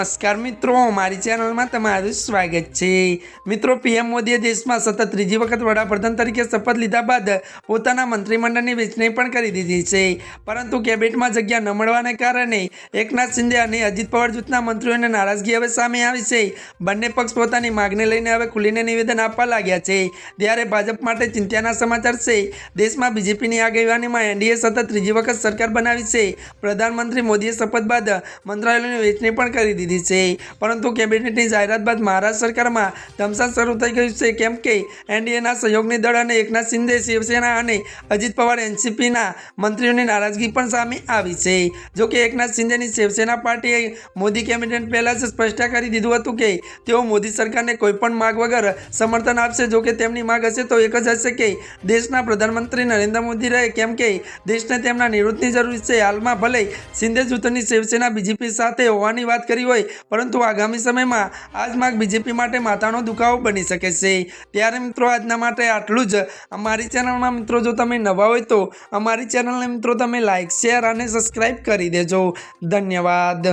नमस्कार मित्रों, मारी चैनल में तमारुं स्वागत है। मित्रों, पीएम मोदीए देश में सतत त्रीजी वखत वडाप्रधान तरीके शपथ लीधा बाद पोताना मंत्रीमंडळनी वहेंचणी पण करी दीधी छे। परंतु केबिनेट में जग्या न मळवाने कारणे एकनाथ शिंदे अने अजित पवार जूथना मंत्रीओने नाराजगी हवे सामे आवी छे। बंने पक्ष पोतानी मागणी लईने हवे खुलीने निवेदन आपवा लाग्या छे। त्यारे भाजप माटे चिंताना समाचार छे। देशमां बीजेपीनी आगेवानीमां एनडीए सतत त्रीजी वखत सरकार बनावी छे। प्रधानमंत्री मोदीए शपथ बाद मंत्रालयोनी वहेंचणी पण करी दीधी छे। परंतु केबिनेटनी जाहेरात बाद महाराष्ट्र सरकारमां धमसान शरू थई गयुं छे, केम के एनडीएना सहयोगी दळ अने एकनाथ शिंदे शिवसेना अने अजित पवार एनसीपीना मंत्रीओनी नाराजगी पण सामे आवी छे। जो के एकनाथ शिंदेनी शिवसेना पार्टीए मोदी केबिनेट पहेला ज स्पष्ट करी दीधुं हतुं के तेओ मोदी सरकारने कोईपण माग वगर समर्थन आपशे। जो के तेमनी माग हशे तो एक ज हशे के देशना प्रधानमंत्री नरेन्द्र मोदी रहे, केम के देशने तेमना निवृत्तनी जरूर छे। हालमां भले शिंदे जूथनी शिवसेना बीजेपी साथे होवानी वात करी होय, परंतु आगामी समयमां आज माग बीजेपी माटे माथानो दुखावो बनी शके छे। त्यारे मित्रों, आजना माटे आटલું જ। અમારી ચેનલમાં મિત્રો જો તમે નવા હોય તો અમારી ચેનલને મિત્રો તમે લાઈક, શેર અને સબસ્ક્રાઇબ કરી દેજો। ધન્યવાદ।